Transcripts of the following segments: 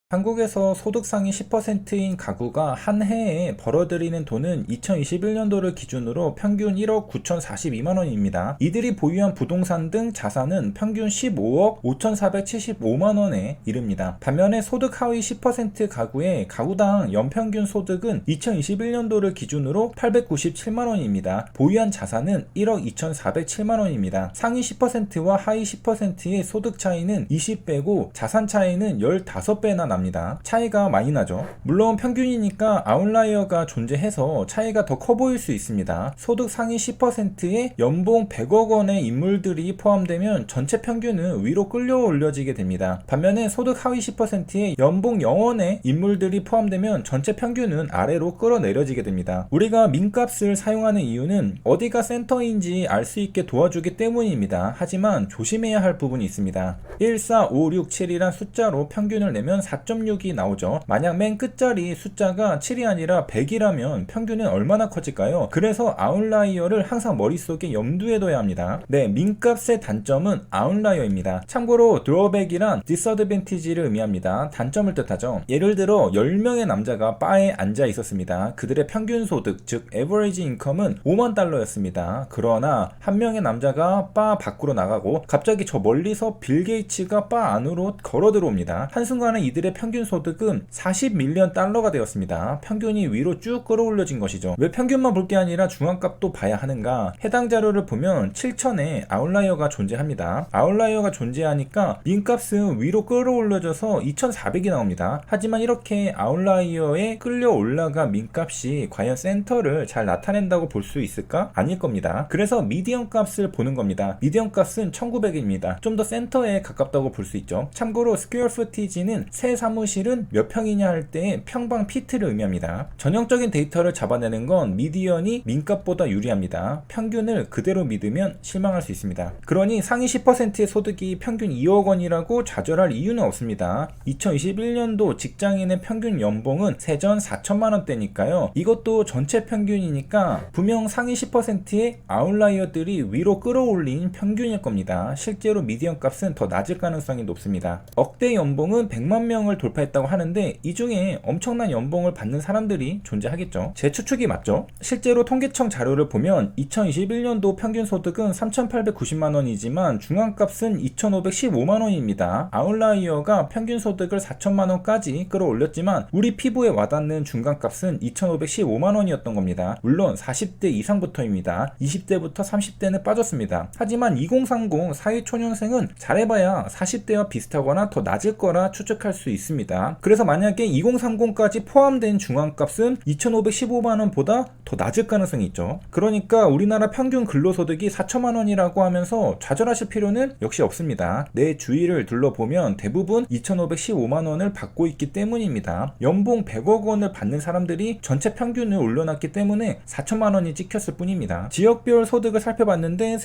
한국에서 소득 상위 10%인 가구가 한 해에 벌어들이는 돈은 2021년도를 기준으로 평균 1억 9,042만 원입니다. 이들이 보유한 부동산 등 자산은 평균 15억 5,475만 원에 이릅니다. 반면에 소득 하위 10% 가구의 가구당 연평균 소득은 2021년도를 기준으로 897만 원입니다. 보유한 자산은 1억 2,407만 원입니다. 상위 10%와 하위 10%의 소득 차이는 20배고 자산 차이는 15배나 납니다. 차이가 많이 나죠. 물론 평균이니까 아웃라이어가 존재해서 차이가 더 커 보일 수 있습니다. 소득 상위 10%에 연봉 100억 원의 인물들이 포함되면 전체 평균은 위로 끌려올려지게 됩니다. 반면에 소득 하위 10%에 연봉 0원의 인물들이 포함되면 전체 평균은 아래로 끌어내려지게 됩니다. 우리가 민값을 사용하는 이유는 어디가 센터인지 알 수 있게 도와주기 때문입니다. 하지만 조심해야 할 부분이 있습니다. 1, 4, 5, 6, 7이란 숫자로 평균을 내면 4.6이 나오죠. 만약 맨 끝자리 숫자가 7이 아니라 100이라면 평균은 얼마나 커질까요? 그래서 아웃라이어를 항상 머릿속에 염두에 둬야 합니다. 네, 민값의 단점은 아웃라이어입니다. 참고로 드로백이란 디스어드밴티지를 의미합니다. 단점을 뜻하죠. 예를 들어 10명의 남자가 바에 앉아 있었습니다. 그들의 평균 소득, 즉 에버리지 인컴은 5만 달러였습니다. 그러나 한 명의 남자가 바 밖으로 나가고 갑자기 저 멀리서 빌 게이츠가 바 안으로 걸어 들어옵니다. 한순간에 이들의 평균 소득은 40밀리언 달러가 되었습니다. 평균이 위로 쭉 끌어올려진 것이죠. 왜 평균만 볼 게 아니라 중앙값도 봐야 하는가? 해당 자료를 보면 7천에 아웃라이어가 존재합니다. 아웃라이어가 존재하니까 민값은 위로 끌어올려져서 2,400이 나옵니다. 하지만 이렇게 아웃라이어에 끌려 올라가 민값이 과연 센터를 잘 나타낸다고 볼 수 있을까? 아닐 겁니다. 그래서 미디언 값을 보는 겁니다. 미디언 값은 1900입니다. 좀 더 센터에 가깝다고 볼 수 있죠. 참고로 스퀘어 푸티지는 새 사무실은 몇 평이냐 할 때 평방 피트를 의미합니다. 전형적인 데이터를 잡아내는 건 미디언이 민값보다 유리합니다. 평균을 그대로 믿으면 실망할 수 있습니다. 그러니 상위 10%의 소득이 평균 2억 원이라고 좌절할 이유는 없습니다. 2021년도 직장인의 평균 연봉은 세전 4천만 원대니까요. 이것도 전체 평균이니까 분명 상위 10%의 아웃라이어들이 위로 끌어올린 평균일 겁니다. 실제로 미디언 값은 더 낮을 가능성이 높습니다. 억대 연봉은 100만 명을 돌파했다고 하는데 이 중에 엄청난 연봉을 받는 사람들이 존재하겠죠. 제 추측이 맞죠? 실제로 통계청 자료를 보면 2021년도 평균 소득은 3,890만 원이지만 중앙값은 2,515만 원입니다. 아웃라이어가 평균 소득을 4천만 원까지 끌어올렸지만 우리 피부에 와닿는 중간값은 2,515만 원이었던 겁니다. 물론 40대 이상부터입니다. 20대부터 30대는 빠졌습니다. 하지만 2030 사회초년생은 잘해봐야 40대와 비슷하거나 더 낮을 거라 추측할 수 있습니다. 그래서 만약에 2030까지 포함된 중앙값은 2,515만 원보다 더 낮을 가능성이 있죠. 그러니까 우리나라 평균 근로소득이 4천만 원이라고 하면서 좌절하실 필요는 역시 없습니다. 내 주위를 둘러보면 대부분 2,515만 원을 받고 있기 때문입니다. 연봉 100억 원을 받는 사람들이 전체 평균을 올려놨기 때문에 4천만 원이 찍혔을 뿐입니다. 지역별 소득을 살펴봤는데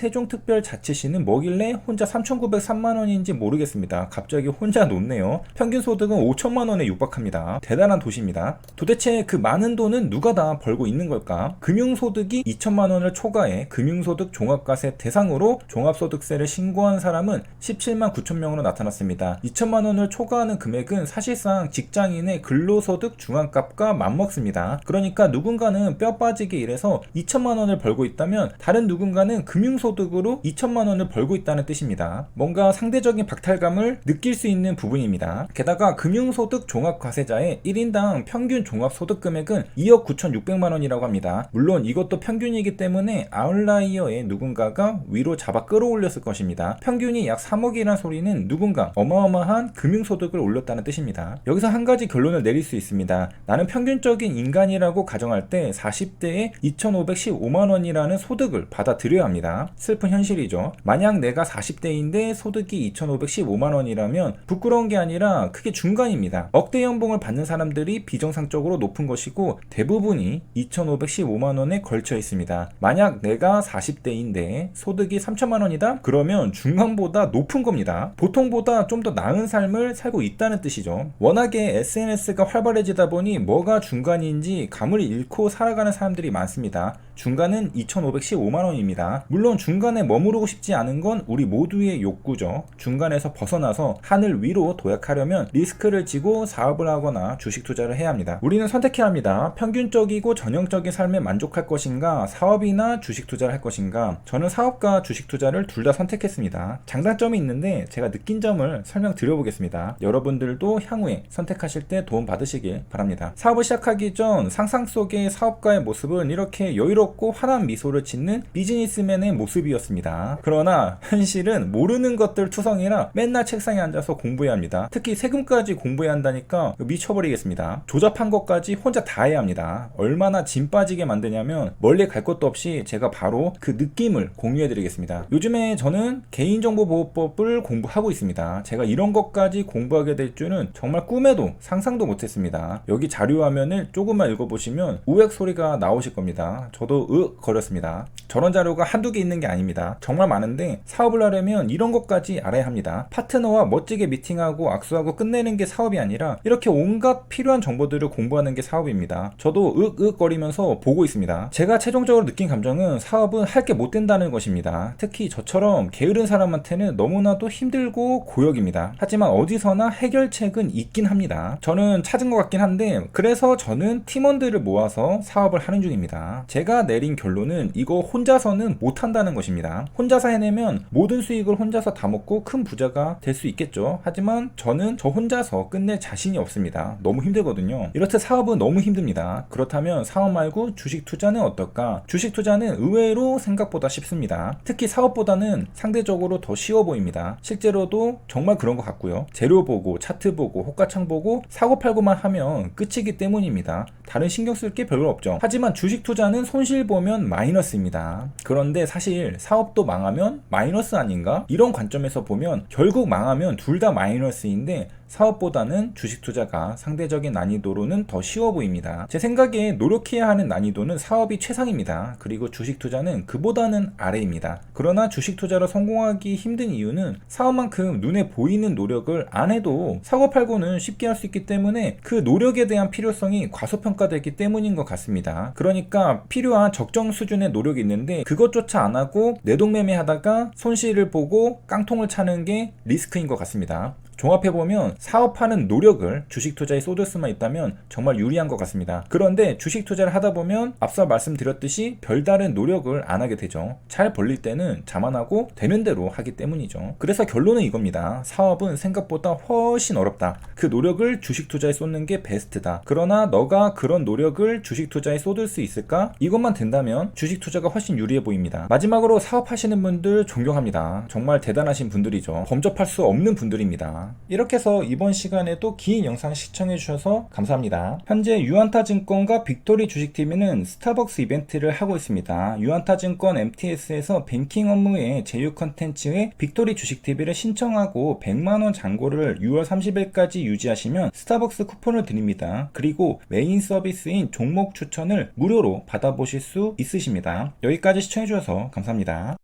세종특별자치시는 뭐길래 혼자 3,903만 원인지 모르겠습니다. 갑자기 혼자 높네요. 평균 소득은 5천만 원에 육박합니다. 대단한 도시입니다. 도대체 그 많은 돈은 누가 다 벌고 있는 걸까? 금융소득이 2천만 원을 초과해 금융소득 종합과세 대상으로 종합소득세를 신고한 사람은 17만 9천 명으로 나타났습니다. 2천만 원을 초과하는 금액은 사실상 직장인의 근로소득 중앙값과 맞먹습니다. 그러니까 누군가는 뼈 빠지게 일해서 2천만 원을 벌고 있다면 다른 누군가는 금융소득으로 2천만 원을 벌고 있다는 뜻입니다. 뭔가 상대적인 박탈감을 느낄 수 있는 부분입니다. 게다가 금융소득 종합과세자의 1인당 평균 종합소득 금액은 2억 9,600만 원이라고 합니다. 물론 이것도 평균이기 때문에 아웃라이어의 누군가가 위로 잡아 끌어올렸을 것입니다. 평균이 약 3억이란 소리는 누군가 어마어마한 금융소득을 올렸다는 뜻입니다. 여기서 한 가지 결론을 내릴 수 있습니다. 나는 평균적인 인간이라고 가정할 때 40대에 2,515만 원이라는 소득을 받아들여야 합니다. 슬픈 현실이죠. 만약 내가 40대인데 소득이 2,515만 원이라면 부끄러운 게 아니라 크게 중간입니다. 억대 연봉을 받는 사람들이 비정상적으로 높은 것이고 대부분이 2,515만 원에 걸쳐 있습니다. 만약 내가 40대인데 소득이 3천만 원이다? 그러면 중간보다 높은 겁니다. 보통보다 좀 더 나은 삶을 살고 있다는 뜻이죠. 워낙에 SNS가 활발해지다 보니 뭐가 중간인지 감을 잃고 살아가는 사람들이 많습니다. 중간은 2,515만원입니다. 물론 중간에 머무르고 싶지 않은 건 우리 모두의 욕구죠. 중간에서 벗어나서 하늘 위로 도약하려면 리스크를 지고 사업을 하거나 주식 투자를 해야 합니다. 우리는 선택해야 합니다. 평균적이고 전형적인 삶에 만족할 것인가, 사업이나 주식 투자를 할 것인가. 저는 사업과 주식 투자를 둘 다 선택했습니다. 장단점이 있는데 제가 느낀 점을 설명드려 보겠습니다. 여러분들도 향후에 선택하실 때 도움 받으시길 바랍니다. 사업을 시작하기 전 상상 속의 사업가의 모습은 이렇게 여유롭고 환한 미소를 짓는 비즈니스맨의 모습이었습니다. 그러나 현실은 모르는 것들 투성이라 맨날 책상에 앉아서 공부해야 합니다. 특히 세금까지 공부해야 한다니까 미쳐버리겠습니다. 조잡한 것까지 혼자 다 해야 합니다. 얼마나 짐 빠지게 만드냐면 멀리 갈 것도 없이 제가 바로 그 느낌을 공유해 드리겠습니다. 요즘에 저는 개인정보보호법을 공부하고 있습니다. 제가 이런 것까지 공부하게 될 줄은 정말 꿈에도 상상도 못했습니다. 여기 자료화면을 조금만 읽어보시면 우액 소리가 나오실 겁니다. 저도 거렸습니다. 저런 자료가 한두 개 있는 게 아닙니다. 정말 많은데 사업을 하려면 이런 것까지 알아야 합니다. 파트너와 멋지게 미팅하고 악수하고 끝내는 게 사업이 아니라 이렇게 온갖 필요한 정보들을 공부하는 게 사업입니다. 저도 거리면서 보고 있습니다. 제가 최종적으로 느낀 감정은 사업은 할 게 못 된다는 것입니다. 특히 저처럼 게으른 사람한테는 너무나도 힘들고 고역입니다. 하지만 어디서나 해결책은 있긴 합니다. 저는 찾은 것 같긴 한데 그래서 저는 팀원들을 모아서 사업을 하는 중입니다. 제가 내린 결론은 이거 혼자서는 못한다는 것입니다. 혼자서 해내면 모든 수익을 혼자서 다 먹고 큰 부자가 될 수 있겠죠. 하지만 저는 저 혼자서 끝낼 자신이 없습니다. 너무 힘들거든요. 이렇듯 사업은 너무 힘듭니다. 그렇다면 사업 말고 주식 투자는 어떨까? 주식 투자는 의외로 생각보다 쉽습니다. 특히 사업보다는 상대적으로 더 쉬워 보입니다. 실제로도 정말 그런 것 같고요. 재료 보고 차트 보고 호가창 보고 사고 팔고만 하면 끝이기 때문입니다. 다른 신경 쓸 게 별로 없죠. 하지만 주식 투자는 손실 보면 마이너스입니다. 그런데 사실 사업도 망하면 마이너스 아닌가? 이런 관점에서 보면 결국 망하면 둘 다 마이너스인데 사업보다는 주식 투자가 상대적인 난이도로는 더 쉬워 보입니다. 제 생각에 노력해야 하는 난이도는 사업이 최상입니다. 그리고 주식 투자는 그보다는 아래입니다. 그러나 주식 투자로 성공하기 힘든 이유는 사업만큼 눈에 보이는 노력을 안 해도 사고 팔고는 쉽게 할 수 있기 때문에 그 노력에 대한 필요성이 과소평가되기 때문인 것 같습니다. 그러니까 필요한 적정 수준의 노력이 있는데 그것조차 안 하고 내동매매 하다가 손실을 보고 깡통을 차는 게 리스크인 것 같습니다. 종합해보면 사업하는 노력을 주식 투자에 쏟을 수만 있다면 정말 유리한 것 같습니다. 그런데 주식 투자를 하다 보면 앞서 말씀드렸듯이 별다른 노력을 안 하게 되죠. 잘 벌릴 때는 자만하고 되는 대로 하기 때문이죠. 그래서 결론은 이겁니다. 사업은 생각보다 훨씬 어렵다. 그 노력을 주식 투자에 쏟는 게 베스트다. 그러나 너가 그런 노력을 주식 투자에 쏟을 수 있을까? 이것만 된다면 주식 투자가 훨씬 유리해 보입니다. 마지막으로 사업하시는 분들 존경합니다. 정말 대단하신 분들이죠. 범접할 수 없는 분들입니다. 이렇게 해서 이번 시간에도 긴 영상 시청해주셔서 감사합니다. 현재 유안타증권과 빅토리 주식TV는 스타벅스 이벤트를 하고 있습니다. 유안타증권 MTS에서 뱅킹 업무의 제휴 컨텐츠에 빅토리 주식TV를 신청하고 100만원 잔고를 6월 30일까지 유지하시면 스타벅스 쿠폰을 드립니다. 그리고 메인 서비스인 종목 추천을 무료로 받아보실 수 있으십니다. 여기까지 시청해주셔서 감사합니다.